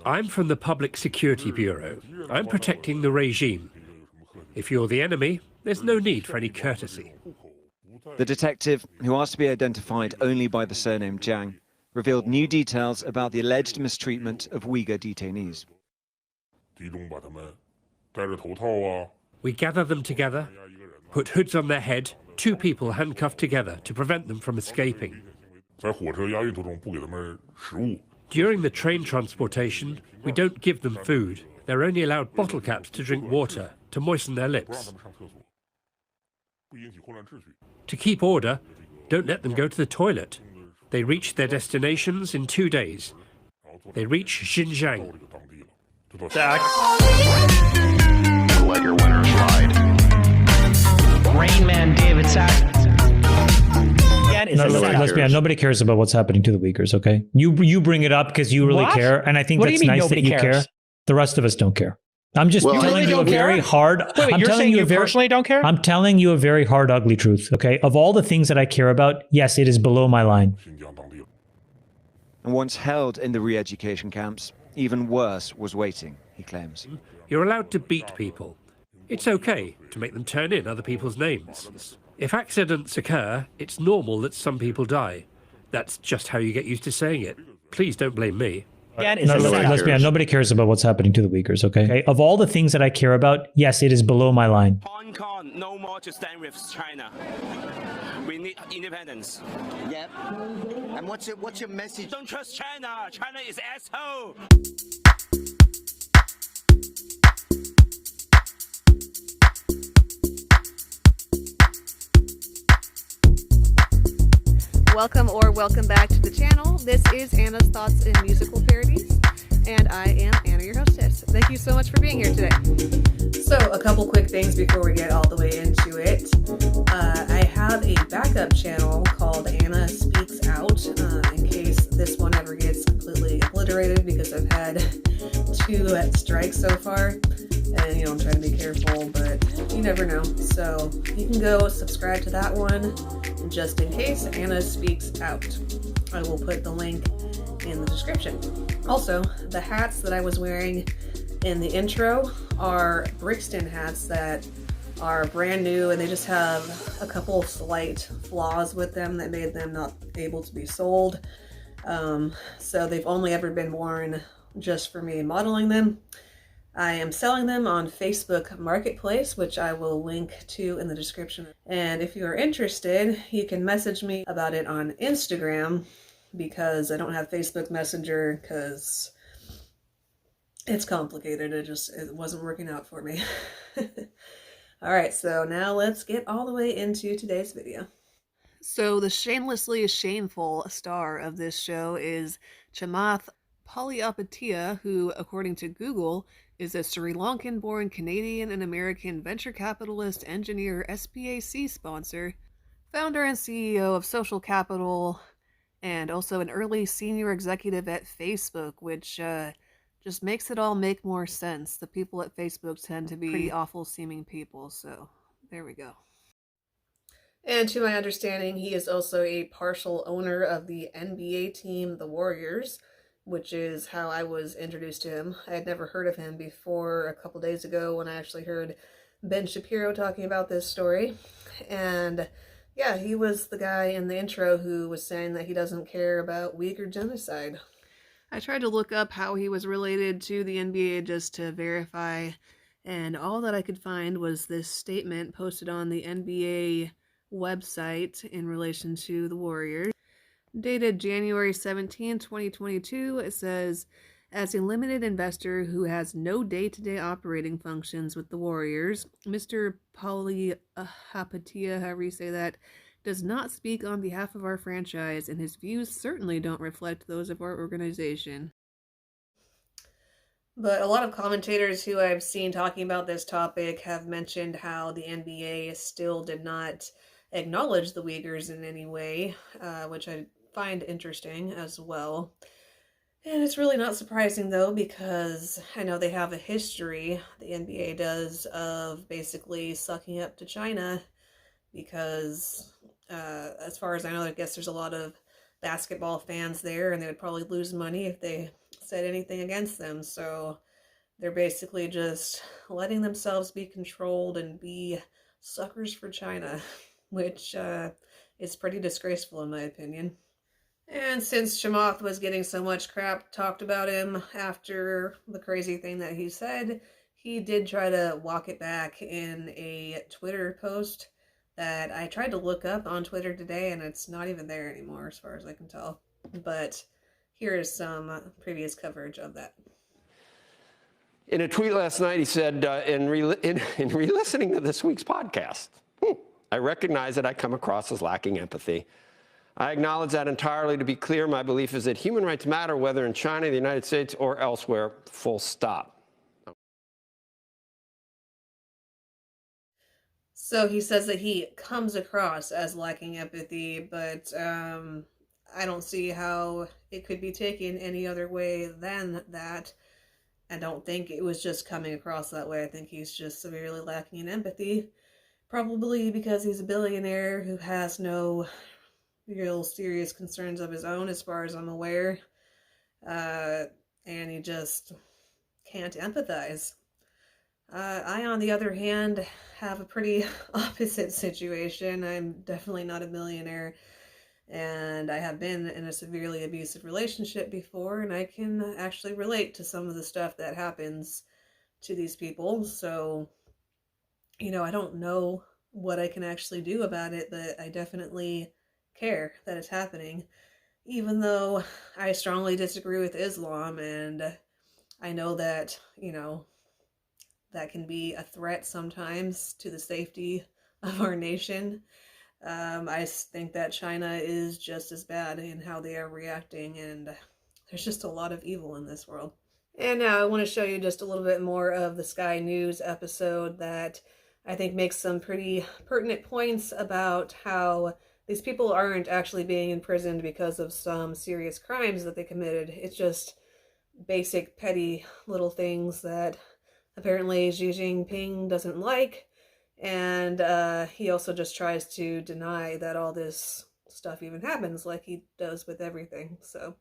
I'm from the Public Security Bureau. I'm protecting the regime. If you're the enemy, there's no need for any courtesy. The detective, who asked to be identified only by the surname Jiang, revealed new details about the alleged mistreatment of Uyghur detainees. We gather them together, put hoods on their head, 2 people handcuffed together to prevent them from escaping. During the train transportation, we don't give them food. They're only allowed bottle caps to drink water, to moisten their lips. To keep order, don't let them go to the toilet. They reach their destinations in 2 days. They reach Xinjiang. Let your winners ride. Rain Man David Sack. No, let's be honest. Nobody cares about what's happening to the Uyghurs, okay? You bring it up because you really care, and I think What do that's you mean nice that you nobody care. cares? The rest of us don't care. I'm just telling you a very hard... Wait, you're saying you personally don't care? I'm telling you a very hard, ugly truth, okay? Of all the things that I care about, yes, it is below my line. And once held in the re-education camps, even worse was waiting, he claims. You're allowed to beat people. It's okay to make them turn in other people's names. If accidents occur, it's normal that some people die. That's just how you get used to saying it. Please don't blame me. No, let's be honest. Nobody cares about what's happening to the Uyghurs, okay? Of all the things that I care about, yes, it is below my line. Hong Kong, no more to stand with China. We need independence. Yep. And what's your message? Don't trust China. China is asshole. Welcome back to the channel. This is Anna's Thoughts in Musical Parodies, and I am Anna, your hostess. Thank you so much for being here today. So, a couple quick things before we get all the way into it. I have a backup channel called Anna Speaks Out, in case this one ever gets completely obliterated, because I've had 2 strikes so far. And, I'm trying to be careful, but you never know. So you can go subscribe to that one just in case. Anna Speaks Out. I will put the link in the description. Also, the hats that I was wearing in the intro are Brixton hats that are brand new, and they just have a couple slight flaws with them that made them not able to be sold. So they've only ever been worn just for me modeling them. I am selling them on Facebook Marketplace, which I will link to in the description. And if you are interested, you can message me about it on Instagram, because I don't have Facebook Messenger because it's complicated. It wasn't working out for me. All right, so now let's get all the way into today's video. So the Shamelessly Shameful star of this show is Chamath Palihapitiya, who, according to Google, is a Sri Lankan-born Canadian and American venture capitalist, engineer, SPAC sponsor, founder and CEO of Social Capital, and also an early senior executive at Facebook, which just makes it all make more sense. The people at Facebook tend to be pretty awful-seeming people, so there we go. And to my understanding, he is also a partial owner of the NBA team, the Warriors, which is how I was introduced to him. I had never heard of him before a couple days ago when I actually heard Ben Shapiro talking about this story. And yeah, he was the guy in the intro who was saying that he doesn't care about Uyghur genocide. I tried to look up how he was related to the NBA just to verify, and all that I could find was this statement posted on the NBA website in relation to the Warriors. Dated January 17, 2022, it says, as a limited investor who has no day-to-day operating functions with the Warriors, Mr. Palihapitiya, however you say that, does not speak on behalf of our franchise, and his views certainly don't reflect those of our organization. But a lot of commentators who I've seen talking about this topic have mentioned how the NBA still did not acknowledge the Uyghurs in any way, which I find interesting as well. And it's really not surprising though, because I know they have a history, the NBA does, of basically sucking up to China, because as far as I know, I guess there's a lot of basketball fans there, and they would probably lose money if they said anything against them. So they're basically just letting themselves be controlled and be suckers for China, which is pretty disgraceful in my opinion. And since Chamath was getting so much crap talked about him after the crazy thing that he said, he did try to walk it back in a Twitter post that I tried to look up on Twitter today, and it's not even there anymore as far as I can tell. But here is some previous coverage of that. In a tweet last night, he said, in re-listening to this week's podcast, I recognize that I come across as lacking empathy. I acknowledge that entirely. To be clear, my belief is that human rights matter, whether in China, the United States, or elsewhere, full stop. So he says that he comes across as lacking empathy, but I don't see how it could be taken any other way than that. I don't think it was just coming across that way. I think he's just severely lacking in empathy, probably because he's a billionaire who has no real serious concerns of his own, as far as I'm aware, and he just can't empathize. I, on the other hand, have a pretty opposite situation. I'm definitely not a millionaire, and I have been in a severely abusive relationship before, and I can actually relate to some of the stuff that happens to these people. So, I don't know what I can actually do about it, but I definitely care that it's happening, even though I strongly disagree with Islam, and I know that, that can be a threat sometimes to the safety of our nation. I think that China is just as bad in how they are reacting, and there's just a lot of evil in this world. And now I want to show you just a little bit more of the Sky News episode that I think makes some pretty pertinent points about how these people aren't actually being imprisoned because of some serious crimes that they committed. It's just basic, petty little things that apparently Xi Jinping doesn't like, and he also just tries to deny that all this stuff even happens, like he does with everything. So,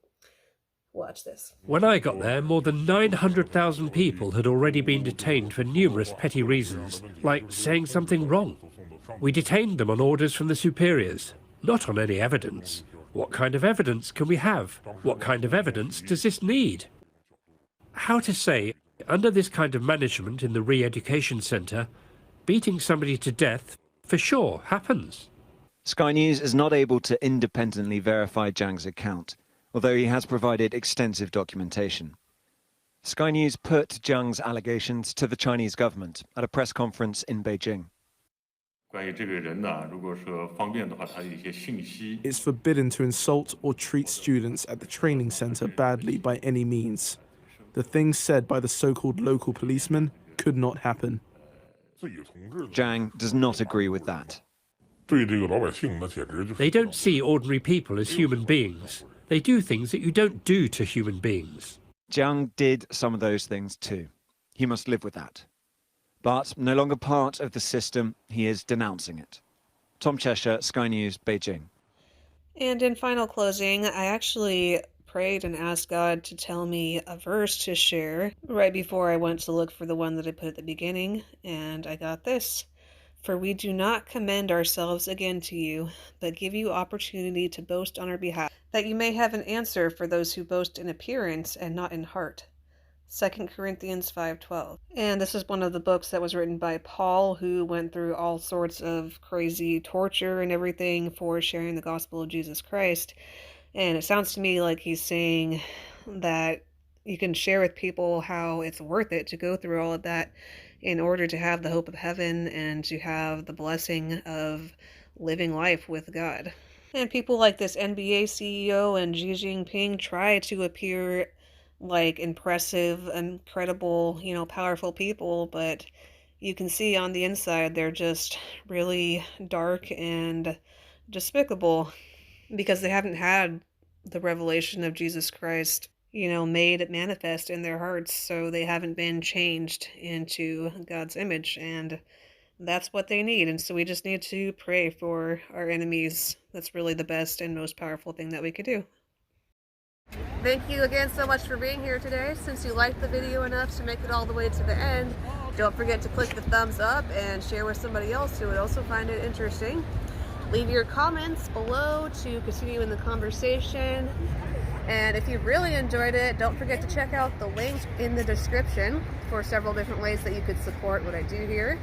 watch this. When I got there, more than 900,000 people had already been detained for numerous petty reasons, like saying something wrong. We detained them on orders from the superiors, not on any evidence. What kind of evidence can we have? What kind of evidence does this need? How to say, under this kind of management in the re-education centre, beating somebody to death for sure happens. Sky News is not able to independently verify Zhang's account, although he has provided extensive documentation. Sky News put Zhang's allegations to the Chinese government at a press conference in Beijing. It's forbidden to insult or treat students at the training center badly by any means. The things said by the so-called local policeman could not happen. Zhang does not agree with that. They don't see ordinary people as human beings. They do things that you don't do to human beings. Zhang did some of those things too. He must live with that. But no longer part of the system, he is denouncing it. Tom Cheshire, Sky News, Beijing. And in final closing, I actually prayed and asked God to tell me a verse to share right before I went to look for the one that I put at the beginning, and I got this. For we do not commend ourselves again to you, but give you opportunity to boast on our behalf, that you may have an answer for those who boast in appearance and not in heart. 2 Corinthians 5:12. And this is one of the books that was written by Paul, who went through all sorts of crazy torture and everything for sharing the gospel of Jesus Christ. And it sounds to me like he's saying that you can share with people how it's worth it to go through all of that in order to have the hope of heaven and to have the blessing of living life with God. And people like this NBA CEO and Xi Jinping try to appear like impressive and credible, powerful people, but you can see on the inside they're just really dark and despicable, because they haven't had the revelation of Jesus Christ, made manifest in their hearts, so they haven't been changed into God's image, and that's what they need. And so we just need to pray for our enemies. That's really the best and most powerful thing that we could do. Thank you again so much for being here today. Since you liked the video enough to make it all the way to the end, don't forget to click the thumbs up and share with somebody else who would also find it interesting. Leave your comments below to continue in the conversation. And if you really enjoyed it, don't forget to check out the link in the description for several different ways that you could support what I do here.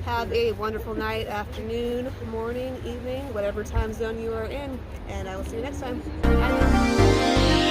Have a wonderful night, afternoon, morning, evening, whatever time zone you are in, and I will see you next time. Bye.